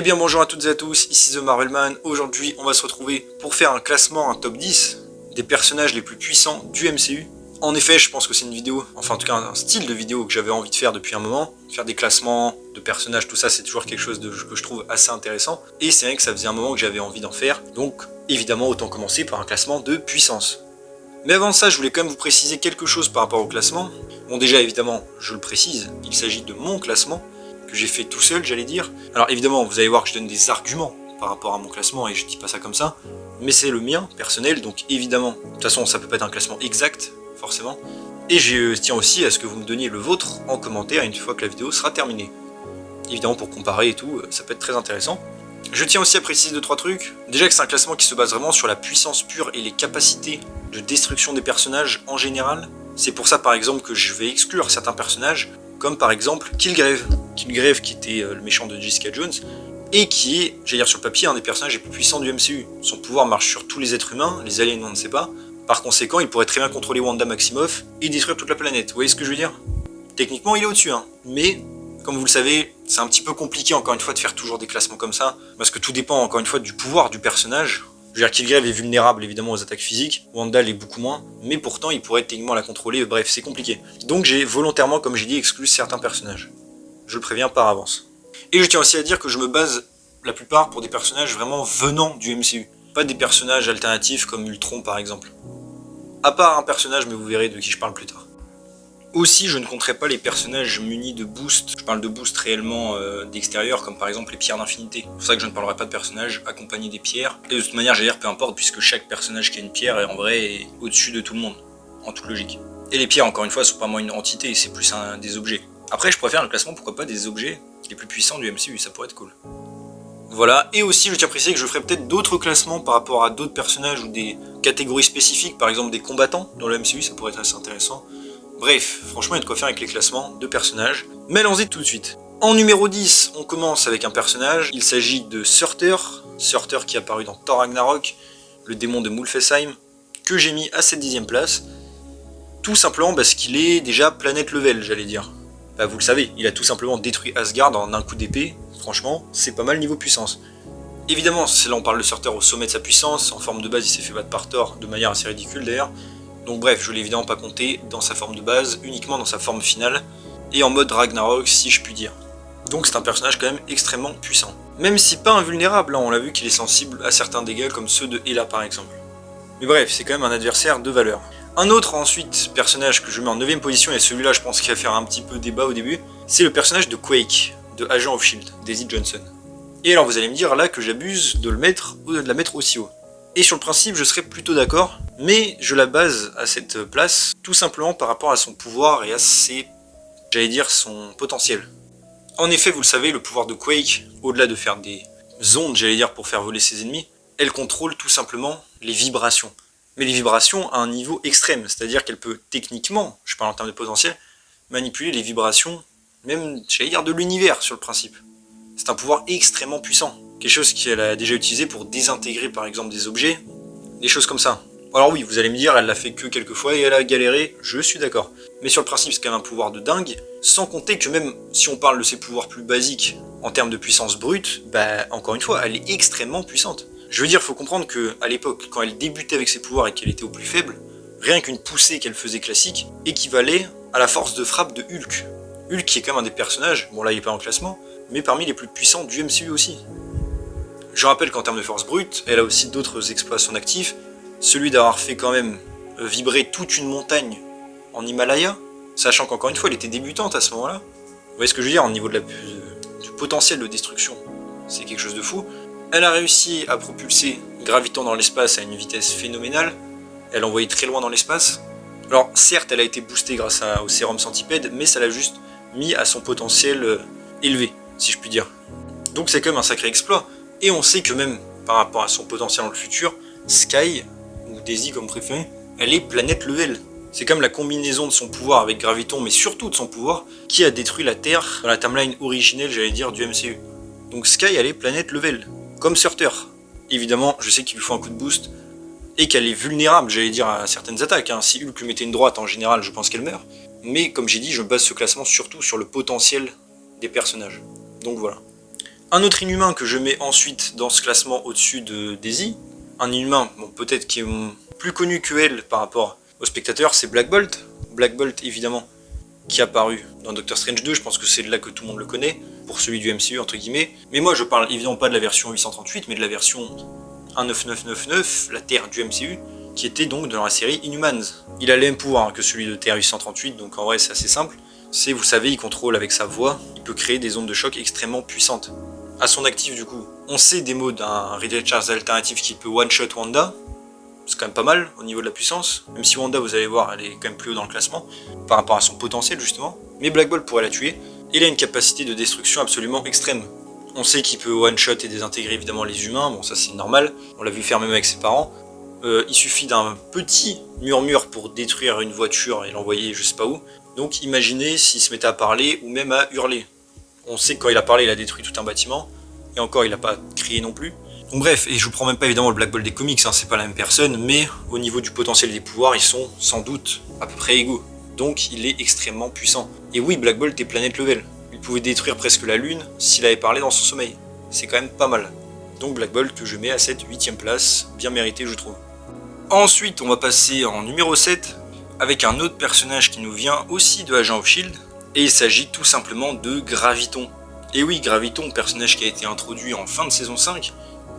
Eh bien bonjour à toutes et à tous, ici The Marvelman. Aujourd'hui on va se retrouver pour faire un classement, un top 10 des personnages les plus puissants du MCU. En effet, je pense que c'est une vidéo, enfin en tout cas un style de vidéo que j'avais envie de faire depuis un moment. Faire des classements de personnages, tout ça c'est toujours quelque chose que je trouve assez intéressant. Et c'est vrai que ça faisait un moment que j'avais envie d'en faire, donc évidemment autant commencer par un classement de puissance. Mais avant ça, je voulais quand même vous préciser quelque chose par rapport au classement. Bon déjà évidemment, je le précise, il s'agit de mon classement, que j'ai fait tout seul, j'allais dire. Alors évidemment, vous allez voir que je donne des arguments par rapport à mon classement, et je dis pas ça comme ça, mais c'est le mien, personnel, donc évidemment, de toute façon ça peut pas être un classement exact, forcément. Et je tiens aussi à ce que vous me donniez le vôtre en commentaire une fois que la vidéo sera terminée. Évidemment pour comparer et tout, ça peut être très intéressant. Je tiens aussi à préciser 2-3 trucs. Déjà que c'est un classement qui se base vraiment sur la puissance pure et les capacités de destruction des personnages en général. C'est pour ça par exemple que je vais exclure certains personnages, comme par exemple Kilgrave. Kilgrave qui était le méchant de Jessica Jones, et qui est, j'allais dire sur le papier, un des personnages les plus puissants du MCU. Son pouvoir marche sur tous les êtres humains, les aliens on ne sait pas. Par conséquent, il pourrait très bien contrôler Wanda Maximoff et détruire toute la planète. Vous voyez ce que je veux dire? Techniquement, il est au-dessus, hein. Mais, comme vous le savez, c'est un petit peu compliqué encore une fois de faire toujours des classements comme ça, parce que tout dépend encore une fois du pouvoir du personnage. Je veux dire, Kilgrave est vulnérable évidemment aux attaques physiques, Wanda l'est beaucoup moins, mais pourtant il pourrait techniquement la contrôler, bref, c'est compliqué. Donc j'ai volontairement, comme j'ai dit, exclu certains personnages. Je le préviens par avance. Et je tiens aussi à dire que je me base la plupart pour des personnages vraiment venant du MCU, pas des personnages alternatifs comme Ultron par exemple. À part un personnage, mais vous verrez de qui je parle plus tard. Aussi, je ne compterai pas les personnages munis de boost. Je parle de boost réellement d'extérieur, comme par exemple les pierres d'infinité. C'est pour ça que je ne parlerai pas de personnages accompagnés des pierres. Et de toute manière, j'allais dire peu importe, puisque chaque personnage qui a une pierre est en vrai est au-dessus de tout le monde, en toute logique. Et les pierres, encore une fois, sont pas moins une entité, c'est plus des objets. Après, je préfère le classement, pourquoi pas, des objets les plus puissants du MCU, ça pourrait être cool. Voilà, et aussi je tiens à préciser que je ferai peut-être d'autres classements par rapport à d'autres personnages ou des catégories spécifiques, par exemple des combattants dans le MCU, ça pourrait être assez intéressant. Bref, franchement il y a de quoi faire avec les classements de personnages. Mais allons-y tout de suite. En numéro 10, on commence avec un personnage, il s'agit de Surtur. Surtur qui est apparu dans Thor Ragnarok, le démon de Muspelheim, que j'ai mis à cette 10ème place. Tout simplement parce qu'il est déjà planète level, j'allais dire. Bah vous le savez, il a tout simplement détruit Asgard en un coup d'épée. Franchement, c'est pas mal niveau puissance. Évidemment, c'est là on parle de Surtur au sommet de sa puissance, en forme de base il s'est fait battre par Thor, de manière assez ridicule d'ailleurs. Donc bref, je l'ai évidemment pas compté dans sa forme de base, uniquement dans sa forme finale, et en mode Ragnarok si je puis dire. Donc c'est un personnage quand même extrêmement puissant. Même si pas invulnérable, hein, on l'a vu qu'il est sensible à certains dégâts comme ceux de Hela par exemple. Mais bref, c'est quand même un adversaire de valeur. Un autre ensuite personnage que je mets en 9ème position, et celui-là je pense qu'il va faire un petit peu débat au début, c'est le personnage de Quake, de Agent of Shield, Daisy Johnson. Et alors vous allez me dire là que j'abuse de la mettre aussi haut. Et sur le principe je serais plutôt d'accord, mais je la base à cette place tout simplement par rapport à son pouvoir et à j'allais dire son potentiel. En effet, vous le savez, le pouvoir de Quake, au-delà de faire des ondes, j'allais dire, pour faire voler ses ennemis, elle contrôle tout simplement les vibrations. Mais les vibrations à un niveau extrême, c'est-à-dire qu'elle peut techniquement, je parle en termes de potentiel, manipuler les vibrations, même, j'allais dire, de l'univers sur le principe. C'est un pouvoir extrêmement puissant, quelque chose qu'elle a déjà utilisé pour désintégrer par exemple des objets, des choses comme ça. Alors oui, vous allez me dire, elle l'a fait que quelques fois et elle a galéré, je suis d'accord. Mais sur le principe, c'est quand même un pouvoir de dingue, sans compter que même si on parle de ses pouvoirs plus basiques en termes de puissance brute, bah encore une fois, elle est extrêmement puissante. Je veux dire, faut comprendre qu'à l'époque, quand elle débutait avec ses pouvoirs et qu'elle était au plus faible, rien qu'une poussée qu'elle faisait classique équivalait à la force de frappe de Hulk. Hulk qui est quand même un des personnages, bon là il est pas en classement, mais parmi les plus puissants du MCU aussi. Je rappelle qu'en termes de force brute, elle a aussi d'autres exploits à son actif, celui d'avoir fait quand même vibrer toute une montagne en Himalaya, sachant qu'encore une fois elle était débutante à ce moment-là. Vous voyez ce que je veux dire, au niveau du potentiel de destruction, c'est quelque chose de fou. Elle a réussi à propulser Graviton dans l'espace à une vitesse phénoménale, elle l'a envoyé très loin dans l'espace. Alors certes elle a été boostée grâce au sérum centipède, mais ça l'a juste mis à son potentiel élevé, si je puis dire. Donc c'est quand même un sacré exploit, et on sait que même par rapport à son potentiel dans le futur, Sky, ou Daisy comme préféré, elle est planète level. C'est comme la combinaison de son pouvoir avec Graviton, mais surtout de son pouvoir, qui a détruit la Terre dans la timeline originelle, j'allais dire, du MCU. Donc Sky, elle est planète level, comme Surtur. Évidemment, je sais qu'il lui faut un coup de boost, et qu'elle est vulnérable, j'allais dire, à certaines attaques. Hein. Si Hulk lui mettait une droite, en général, je pense qu'elle meurt. Mais comme j'ai dit, je base ce classement surtout sur le potentiel des personnages. Donc voilà. Un autre inhumain que je mets ensuite dans ce classement au-dessus de Daisy, un inhumain, bon, peut-être qui est plus connu que elle par rapport aux spectateurs, c'est Black Bolt. Black Bolt, évidemment, qui est apparu dans Doctor Strange 2, je pense que c'est de là que tout le monde le connaît, pour celui du MCU, entre guillemets. Mais moi, je parle évidemment pas de la version 838, mais de la version 19999, la Terre du MCU, qui était donc dans la série Inhumans. Il a les mêmes pouvoirs que celui de Terre 838, donc en vrai, c'est assez simple. C'est, vous savez, il contrôle avec sa voix, il peut créer des ondes de choc extrêmement puissantes. À son actif, du coup, on sait des mots d'un Reed Richards alternatif qui peut one-shot Wanda. C'est quand même pas mal au niveau de la puissance. Même si Wanda, vous allez voir, elle est quand même plus haut dans le classement, par rapport à son potentiel, justement. Mais Black Bolt pourrait la tuer. Et il a une capacité de destruction absolument extrême. On sait qu'il peut one-shot et désintégrer évidemment les humains, bon ça c'est normal, on l'a vu faire même avec ses parents. Il suffit d'un petit murmure pour détruire une voiture et l'envoyer je sais pas où. Donc imaginez s'il se mettait à parler ou même à hurler. On sait que quand il a parlé, il a détruit tout un bâtiment. Et encore, il n'a pas crié non plus. Donc bref, et je vous prends même pas évidemment le Black Bolt des comics, hein, c'est pas la même personne, mais au niveau du potentiel des pouvoirs, ils sont sans doute à peu près égaux. Donc il est extrêmement puissant. Et oui, Black Bolt est planète level. Il pouvait détruire presque la lune s'il avait parlé dans son sommeil. C'est quand même pas mal. Donc Black Bolt que je mets à cette 8ème place, bien méritée je trouve. Ensuite, on va passer en numéro 7, avec un autre personnage qui nous vient aussi de Agent of Shield, et il s'agit tout simplement de Graviton. Et oui, Graviton, personnage qui a été introduit en fin de saison 5,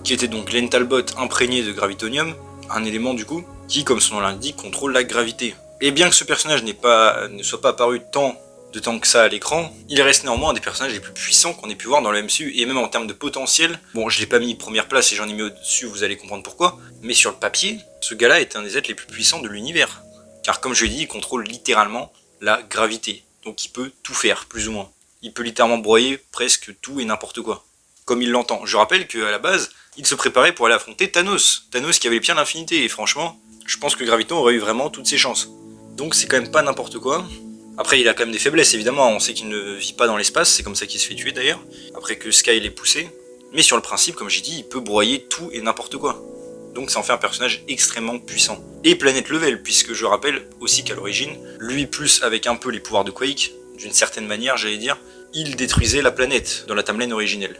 qui était donc Len Talbot imprégné de gravitonium, un élément du coup, qui comme son nom l'indique, contrôle la gravité. Et bien que ce personnage ne soit pas apparu tant de temps que ça à l'écran, il reste néanmoins un des personnages les plus puissants qu'on ait pu voir dans le MCU, et même en termes de potentiel, bon je l'ai pas mis première place et j'en ai mis au-dessus, vous allez comprendre pourquoi, mais sur le papier, ce gars-là est un des êtres les plus puissants de l'univers. Car comme je l'ai dit, il contrôle littéralement la gravité, donc il peut tout faire, plus ou moins. Il peut littéralement broyer presque tout et n'importe quoi, comme il l'entend. Je rappelle qu'à la base, il se préparait pour aller affronter Thanos. Thanos qui avait les pieds d'infinité, et franchement, je pense que Graviton aurait eu vraiment toutes ses chances. Donc c'est quand même pas n'importe quoi. Après il a quand même des faiblesses évidemment, on sait qu'il ne vit pas dans l'espace, c'est comme ça qu'il se fait tuer d'ailleurs, après que Sky l'ait poussé. Mais sur le principe, comme j'ai dit, il peut broyer tout et n'importe quoi. Donc ça en fait un personnage extrêmement puissant. Et planète level, puisque je rappelle aussi qu'à l'origine, lui plus avec un peu les pouvoirs de Quake, d'une certaine manière j'allais dire, il détruisait la planète dans la timeline originelle.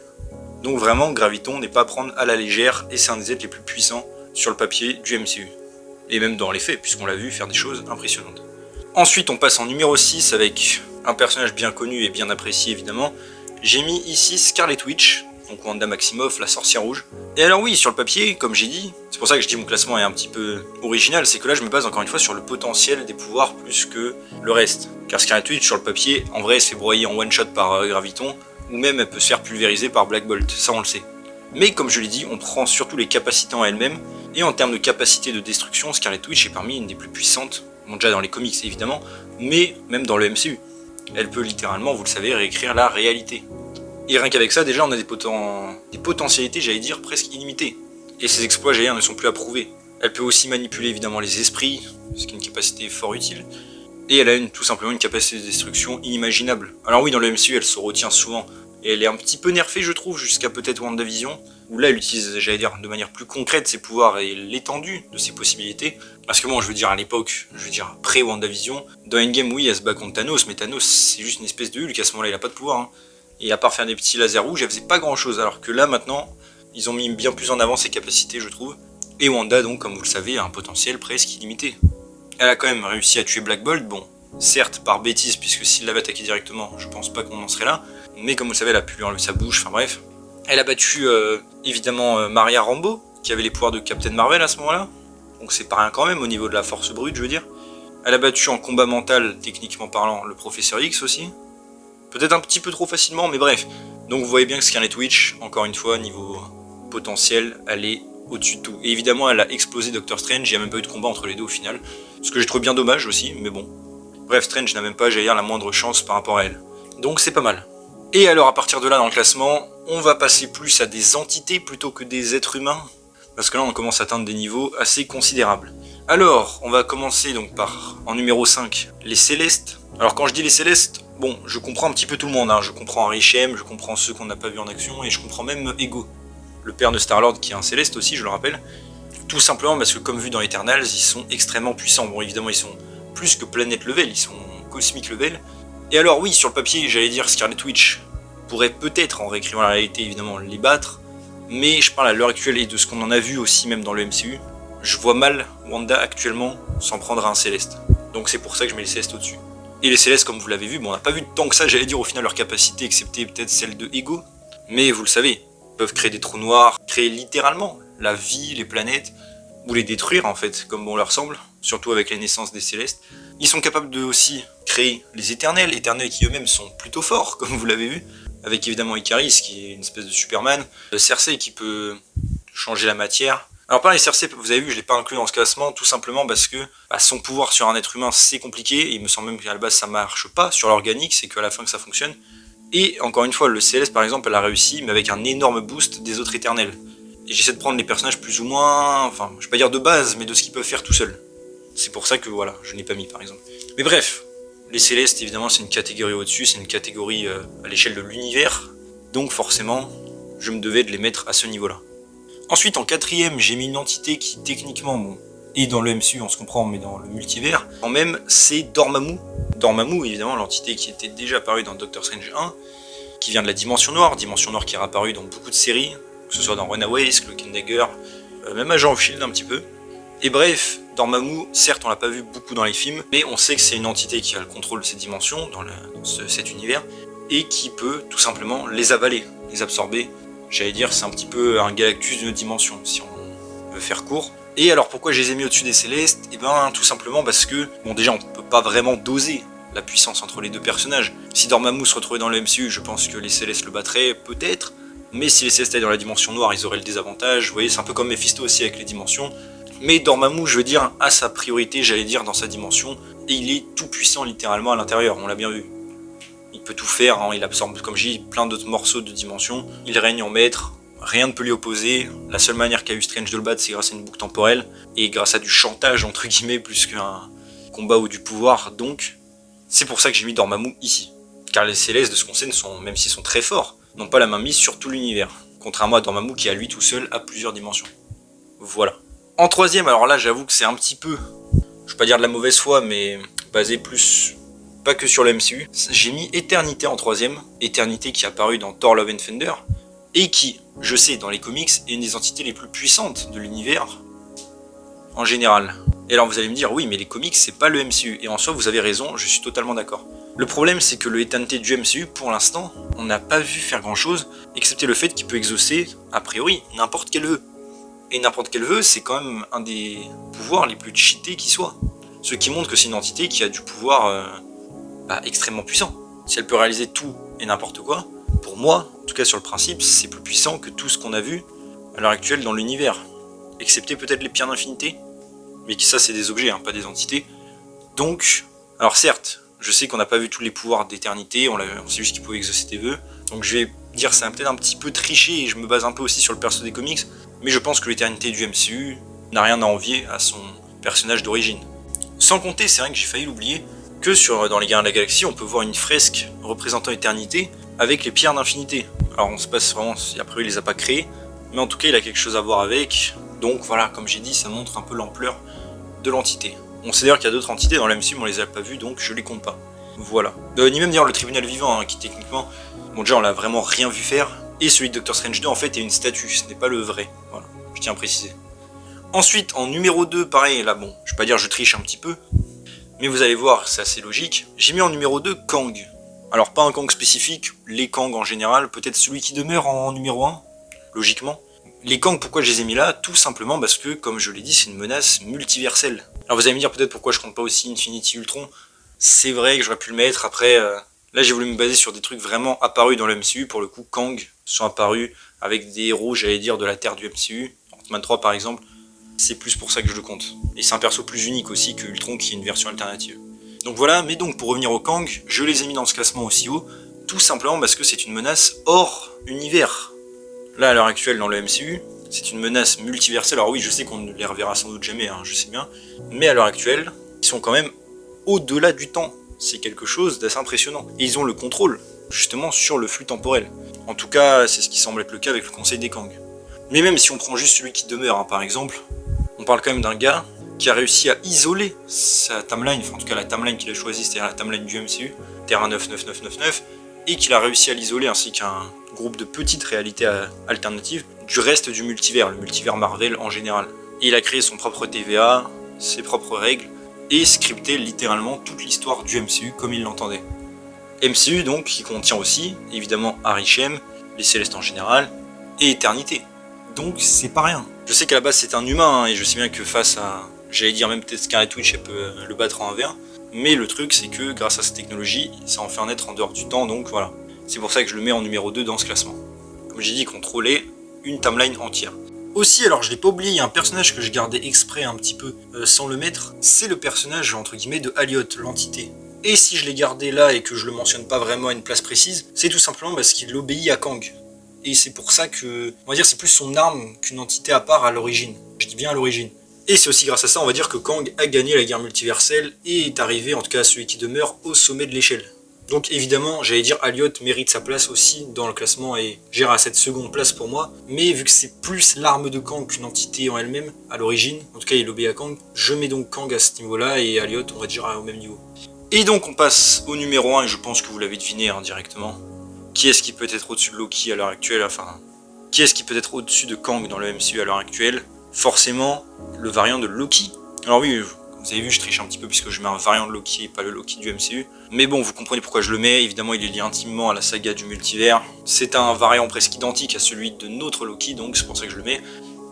Donc vraiment, Graviton n'est pas à prendre à la légère, et c'est un des êtres les plus puissants sur le papier du MCU. Et même dans les faits, puisqu'on l'a vu faire des choses impressionnantes. Ensuite, on passe en numéro 6 avec un personnage bien connu et bien apprécié évidemment. J'ai mis ici Scarlet Witch, donc Wanda Maximoff, la sorcière rouge. Et alors oui, sur le papier, comme j'ai dit, c'est pour ça que je dis mon classement est un petit peu original, c'est que là je me base encore une fois sur le potentiel des pouvoirs plus que le reste. Car Scarlet Witch sur le papier, en vrai elle se fait broyer en one shot par Graviton, ou même elle peut se faire pulvériser par Black Bolt, ça on le sait. Mais comme je l'ai dit, on prend surtout les capacités en elles-mêmes, et en termes de capacité de destruction, Scarlet Witch est parmi une des plus puissantes, bon déjà dans les comics évidemment, mais même dans le MCU. Elle peut littéralement, vous le savez, réécrire la réalité. Et rien qu'avec ça, déjà on a des potentialités, j'allais dire, presque illimitées. Et ses exploits, j'allais dire, ne sont plus à prouver. Elle peut aussi manipuler évidemment les esprits, ce qui est une capacité fort utile. Et elle a tout simplement une capacité de destruction inimaginable. Alors oui, dans le MCU, elle se retient souvent, et elle est un petit peu nerfée, je trouve, jusqu'à peut-être WandaVision, où là, elle utilise, j'allais dire, de manière plus concrète ses pouvoirs et l'étendue de ses possibilités. Parce que bon, je veux dire, à l'époque, je veux dire, pré-WandaVision, dans Endgame, oui, elle se bat contre Thanos, mais Thanos, c'est juste une espèce de Hulk, à ce moment-là, il a pas de pouvoir, hein. Et à part faire des petits lasers rouges, elle faisait pas grand-chose, alors que là, maintenant, ils ont mis bien plus en avant ses capacités, je trouve. Et Wanda, donc, comme vous le savez, a un potentiel presque illimité. Elle a quand même réussi à tuer Black Bolt, bon, certes par bêtise, puisque s'il l'avait attaqué directement, je pense pas qu'on en serait là, mais comme vous le savez, elle a pu lui enlever sa bouche, enfin bref. Elle a battu évidemment Maria Rambeau, qui avait les pouvoirs de Captain Marvel à ce moment-là, donc c'est pas rien quand même au niveau de la force brute, je veux dire. Elle a battu en combat mental, techniquement parlant, le Professeur X aussi. Peut-être un petit peu trop facilement, mais bref. Donc vous voyez bien que Scarlet Witch, encore une fois, niveau potentiel, elle est au-dessus de tout. Et évidemment, elle a explosé Doctor Strange, il n'y a même pas eu de combat entre les deux au final. Ce que j'ai trouvé bien dommage aussi, mais bon. Bref, Strange n'a même pas, j'allais dire, la moindre chance par rapport à elle. Donc c'est pas mal. Et alors à partir de là dans le classement, on va passer plus à des entités plutôt que des êtres humains. Parce que là on commence à atteindre des niveaux assez considérables. Alors, on va commencer donc par, en numéro 5, les Célestes. Alors quand je dis les Célestes, bon, je comprends un petit peu tout le monde, hein. Je comprends Arishem, je comprends ceux qu'on n'a pas vu en action, et je comprends même Ego, le père de Star-Lord qui est un Céleste aussi, je le rappelle. Tout simplement parce que comme vu dans Eternals, ils sont extrêmement puissants. Bon évidemment ils sont plus que planète level, ils sont cosmic level. Et alors oui, sur le papier, j'allais dire Scarlet Witch pourrait peut-être, en réécrivant la réalité évidemment, les battre, mais je parle à l'heure actuelle et de ce qu'on en a vu aussi même dans le MCU, je vois mal Wanda actuellement s'en prendre à un Céleste. Donc c'est pour ça que je mets les Célestes au-dessus. Et les Célestes, comme vous l'avez vu, bon, on n'a pas vu tant que ça, j'allais dire au final leur capacité, excepté peut-être celle de Ego, mais vous le savez, ils peuvent créer des trous noirs, créer littéralement la vie, les planètes, ou les détruire en fait, comme bon leur semble, surtout avec les naissances des Célestes. Ils sont capables de aussi créer les Éternels qui eux-mêmes sont plutôt forts, comme vous l'avez vu, avec évidemment Icaris qui est une espèce de Superman, Cersei qui peut changer la matière. Alors pareil, Cersei, vous avez vu, je l'ai pas inclus dans ce classement, tout simplement parce que son pouvoir sur un être humain c'est compliqué, et il me semble même qu'à la base ça marche pas sur l'organique, c'est qu'à la fin que ça fonctionne. Et encore une fois, le Céleste par exemple, elle a réussi, mais avec un énorme boost des autres Éternels. Et j'essaie de prendre les personnages plus ou moins, enfin, je vais pas dire de base, mais de ce qu'ils peuvent faire tout seuls. C'est pour ça que voilà, je n'ai pas mis par exemple. Mais bref, les Célestes évidemment c'est une catégorie au-dessus, c'est une catégorie à l'échelle de l'univers, donc forcément, je me devais de les mettre à ce niveau-là. Ensuite, en quatrième, j'ai mis une entité qui techniquement, bon, est dans le MCU, on se comprend, mais dans le multivers. Quand même, c'est Dormammu. Dormammu, évidemment, l'entité qui était déjà apparue dans Doctor Strange 1, qui vient de la Dimension Noire qui est apparue dans beaucoup de séries, que ce soit dans Runaways, Cloak and Dagger, même Agent of Shield un petit peu. Et bref, Dormammu, certes on l'a pas vu beaucoup dans les films, mais on sait que c'est une entité qui a le contrôle de ces dimensions, dans cet univers, et qui peut tout simplement les avaler, les absorber. J'allais dire, c'est un petit peu un Galactus d'une dimension, si on veut faire court. Et alors pourquoi je les ai mis au-dessus des Célestes? Et ben tout simplement parce que, bon déjà on peut pas vraiment doser la puissance entre les deux personnages. Si Dormammu se retrouvait dans le MCU, je pense que les Célestes le battraient, peut-être, mais si les Célestes étaient dans la dimension noire, ils auraient le désavantage. Vous voyez, c'est un peu comme Mephisto aussi avec les dimensions. Mais Dormammu, je veux dire, a sa priorité, j'allais dire, dans sa dimension, et il est tout puissant littéralement à l'intérieur, on l'a bien vu. Il peut tout faire, hein, il absorbe, comme j'ai dit, plein d'autres morceaux de dimensions. Il règne en maître, rien ne peut lui opposer. La seule manière qu'a eu Strange de le battre, c'est grâce à une boucle temporelle, et grâce à du chantage, entre guillemets, plus qu'un combat ou du pouvoir. Donc, c'est pour ça que j'ai mis Dormammu ici. Car les Célestes, de ce qu'on sait, même s'ils sont très forts, n'ont pas la main mise sur tout l'univers. Contrairement à Dormammu qui, à lui tout seul, a plusieurs dimensions. Voilà. En troisième, alors là, j'avoue que c'est un petit peu, je vais pas dire de la mauvaise foi, mais basé plus, pas que sur le MCU. J'ai mis Éternité en troisième. Éternité qui est apparue dans Thor Love and Thunder, et qui, je sais, dans les comics, est une des entités les plus puissantes de l'univers, en général. Et alors vous allez me dire, oui, mais les comics, c'est pas le MCU. Et en soi, vous avez raison, je suis totalement d'accord. Le problème, c'est que le Éternité du MCU, pour l'instant, on n'a pas vu faire grand-chose, excepté le fait qu'il peut exaucer, a priori, n'importe quel vœu. Et n'importe quel vœu, c'est quand même un des pouvoirs les plus cheatés qui soit. Ce qui montre que c'est une entité qui a du pouvoir extrêmement puissant. Si elle peut réaliser tout et n'importe quoi, pour moi, en tout cas sur le principe, c'est plus puissant que tout ce qu'on a vu à l'heure actuelle dans l'univers. Excepté peut-être les pierres d'infinité, mais ça c'est des objets, hein, pas des entités. Donc, alors certes, je sais qu'on n'a pas vu tous les pouvoirs d'éternité, on sait juste qu'il pouvait exaucer des vœux, donc je vais dire c'est peut-être un petit peu triché, et je me base un peu aussi sur le perso des comics, mais je pense que l'éternité du MCU n'a rien à envier à son personnage d'origine. Sans compter, c'est vrai que j'ai failli l'oublier, que dans les Gardiens de la Galaxie, on peut voir une fresque représentant l'éternité avec les pierres d'infinité. Alors on se passe vraiment, a priori il les a pas créées, mais en tout cas il a quelque chose à voir avec, donc voilà, comme j'ai dit, ça montre un peu l'ampleur de l'entité. On sait d'ailleurs qu'il y a d'autres entités dans la MCU, mais on les a pas vues, donc je les compte pas. Voilà. Ni même dire le tribunal vivant, hein, qui techniquement, bon déjà on l'a vraiment rien vu faire, et celui de Doctor Strange 2 en fait est une statue, ce n'est pas le vrai, voilà, je tiens à préciser. Ensuite, en numéro 2, pareil, là bon, je vais pas dire je triche un petit peu, mais vous allez voir, c'est assez logique, j'ai mis en numéro 2 Kang. Alors pas un Kang spécifique, les Kang en général, peut-être celui qui demeure en numéro 1, logiquement. Les Kang, pourquoi je les ai mis là? Tout simplement parce que, comme je l'ai dit, c'est une menace multiverselle. Alors vous allez me dire peut-être pourquoi je compte pas aussi Infinity Ultron. C'est vrai que j'aurais pu le mettre, après, là j'ai voulu me baser sur des trucs vraiment apparus dans le MCU, pour le coup Kang sont apparus avec des héros, j'allais dire, de la Terre du MCU, Ant-Man 3 par exemple, c'est plus pour ça que je le compte. Et c'est un perso plus unique aussi que Ultron qui est une version alternative. Donc voilà, mais donc pour revenir au Kang, je les ai mis dans ce classement aussi haut, tout simplement parce que c'est une menace hors univers. Là à l'heure actuelle dans le MCU, c'est une menace multiverselle, alors oui je sais qu'on ne les reverra sans doute jamais, hein, je sais bien, mais à l'heure actuelle, ils sont quand même au-delà du temps, c'est quelque chose d'assez impressionnant. Et ils ont le contrôle, justement, sur le flux temporel. En tout cas, c'est ce qui semble être le cas avec le Conseil des Kang. Mais même si on prend juste celui qui demeure, hein, par exemple, on parle quand même d'un gars qui a réussi à isoler sa timeline, enfin en tout cas la timeline qu'il a choisie, c'est-à-dire la timeline du MCU, Terra 99999, et qu'il a réussi à l'isoler ainsi qu'un groupe de petites réalités alternatives du reste du multivers, le multivers Marvel en général. Et il a créé son propre TVA, ses propres règles, et scripté littéralement toute l'histoire du MCU comme il l'entendait. MCU donc, qui contient aussi, évidemment, Arishem, les Célestes en général, et Éternité. Donc c'est pas rien. Je sais qu'à la base c'est un humain, et je sais bien que face à, j'allais dire même peut-être Scarlet Witch, elle peut le battre en 1v1, mais le truc c'est que grâce à cette technologie, ça en fait un être en dehors du temps, donc voilà. C'est pour ça que je le mets en numéro 2 dans ce classement. Comme j'ai dit, contrôler une timeline entière. Aussi, alors je l'ai pas oublié, il y a un personnage que je gardais exprès un petit peu sans le mettre, c'est le personnage entre guillemets de Alioth, l'entité. Et si je l'ai gardé là et que je le mentionne pas vraiment à une place précise, c'est tout simplement parce qu'il obéit à Kang. Et c'est pour ça que, on va dire, c'est plus son arme qu'une entité à part à l'origine. Je dis bien à l'origine. Et c'est aussi grâce à ça, on va dire que Kang a gagné la guerre multiverselle et est arrivé, en tout cas celui qui demeure, au sommet de l'échelle. Donc évidemment, j'allais dire Alioth mérite sa place aussi dans le classement et gère à cette seconde place pour moi. Mais vu que c'est plus l'arme de Kang qu'une entité en elle-même, à l'origine, en tout cas il obéit à Kang, je mets donc Kang à ce niveau-là et Alioth on va dire au même niveau. Et donc on passe au numéro 1 et je pense que vous l'avez deviné directement. Qui est-ce qui peut être au-dessus de Loki à l'heure actuelle, enfin... Qui est-ce qui peut être au-dessus de Kang dans le MCU à l'heure actuelle? Forcément, le variant de Loki. Alors oui, vous avez vu, je triche un petit peu puisque je mets un variant de Loki et pas le Loki du MCU. Mais bon, vous comprenez pourquoi je le mets. Évidemment, il est lié intimement à la saga du multivers. C'est un variant presque identique à celui de notre Loki, donc c'est pour ça que je le mets.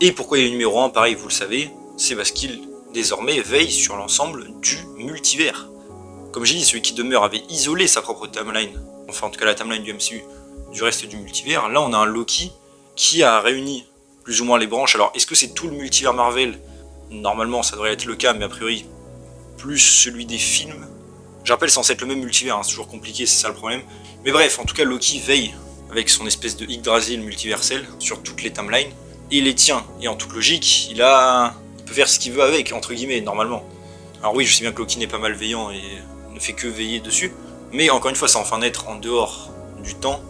Et pourquoi il est numéro 1, pareil, vous le savez, c'est parce qu'il, désormais, veille sur l'ensemble du multivers. Comme j'ai dit, celui qui demeure avait isolé sa propre timeline, enfin en tout cas la timeline du MCU, du reste du multivers. Là, on a un Loki qui a réuni plus ou moins les branches. Alors, est-ce que c'est tout le multivers Marvel? Normalement, ça devrait être le cas, mais a priori, plus celui des films. Je rappelle, c'est censé être le même multivers, hein, c'est toujours compliqué, c'est ça le problème. Mais bref, en tout cas, Loki veille avec son espèce de Yggdrasil multiversel sur toutes les timelines, et il les tient. Et en toute logique, il peut faire ce qu'il veut avec, entre guillemets, normalement. Alors oui, je sais bien que Loki n'est pas malveillant et ne fait que veiller dessus, mais encore une fois, ça en fait un être en dehors du temps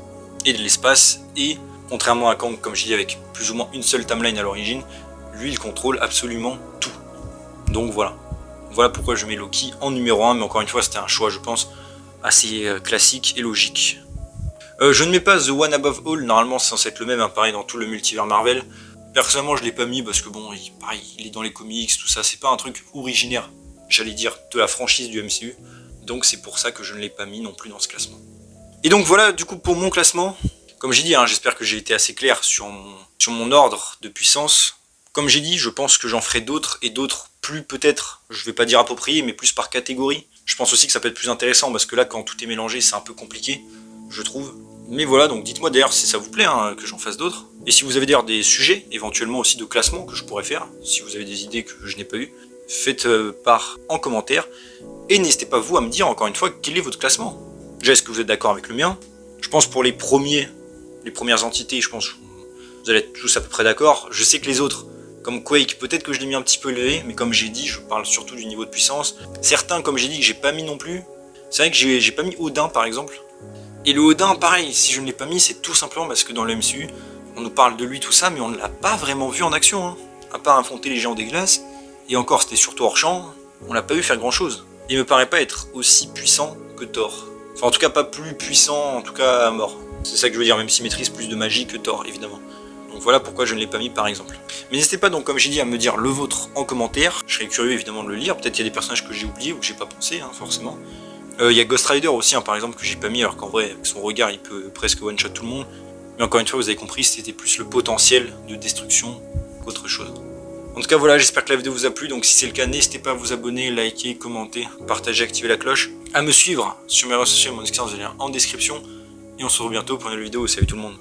et de l'espace, et contrairement à Kang, comme je dis, avec plus ou moins une seule timeline à l'origine, lui il contrôle absolument tout. Donc voilà. Voilà pourquoi je mets Loki en numéro 1, mais encore une fois c'était un choix je pense assez classique et logique. Je ne mets pas The One Above All, normalement c'est censé être le même, hein, pareil dans tout le multivers Marvel. Personnellement je l'ai pas mis parce que bon, pareil, il est dans les comics, tout ça, c'est pas un truc originaire, j'allais dire, de la franchise du MCU. Donc c'est pour ça que je ne l'ai pas mis non plus dans ce classement. Et donc voilà du coup pour mon classement. Comme j'ai dit, hein, j'espère que j'ai été assez clair sur mon ordre de puissance. Comme j'ai dit, je pense que j'en ferai d'autres, et d'autres plus peut-être, je vais pas dire appropriés, mais plus par catégorie. Je pense aussi que ça peut être plus intéressant, parce que là, quand tout est mélangé, c'est un peu compliqué, je trouve. Mais voilà, donc dites-moi d'ailleurs si ça vous plaît, hein, que j'en fasse d'autres. Et si vous avez d'ailleurs des sujets, éventuellement aussi de classement, que je pourrais faire, si vous avez des idées que je n'ai pas eues, faites part en commentaire. Et n'hésitez pas vous à me dire, encore une fois, quel est votre classement. Déjà, est-ce que vous êtes d'accord avec le mien? Je pense pour les premières entités, je pense que vous allez être tous à peu près d'accord. Je sais que les autres, comme Quake, peut-être que je l'ai mis un petit peu élevé, mais comme j'ai dit, je parle surtout du niveau de puissance. Certains, comme j'ai dit, que j'ai pas mis non plus. C'est vrai que j'ai pas mis Odin, par exemple. Et le Odin, pareil, si je ne l'ai pas mis, c'est tout simplement parce que dans le MCU, on nous parle de lui, tout ça, mais on ne l'a pas vraiment vu en action, hein. À part affronter les géants des glaces, et encore, c'était surtout hors champ, on l'a pas vu faire grand-chose. Il me paraît pas être aussi puissant que Thor. Enfin, en tout cas, pas plus puissant, en tout cas, à mort. C'est ça que je veux dire, même s'il maîtrise plus de magie que Thor, évidemment. Donc voilà pourquoi je ne l'ai pas mis par exemple. Mais n'hésitez pas donc, comme j'ai dit, à me dire le vôtre en commentaire. Je serais curieux évidemment de le lire. Peut-être qu'il y a des personnages que j'ai oubliés ou que j'ai pas pensé, hein, forcément. Il y a Ghost Rider aussi, hein, par exemple, que j'ai pas mis, alors qu'en vrai, avec son regard, il peut presque one-shot tout le monde. Mais encore une fois, vous avez compris, c'était plus le potentiel de destruction qu'autre chose. En tout cas, voilà, j'espère que la vidéo vous a plu. Donc si c'est le cas, n'hésitez pas à vous abonner, liker, commenter, partager, activer la cloche. À me suivre sur mes réseaux sociaux, mon Discord, vous avez un lien en description. Et on se retrouve bientôt pour une nouvelle vidéo. Salut tout le monde.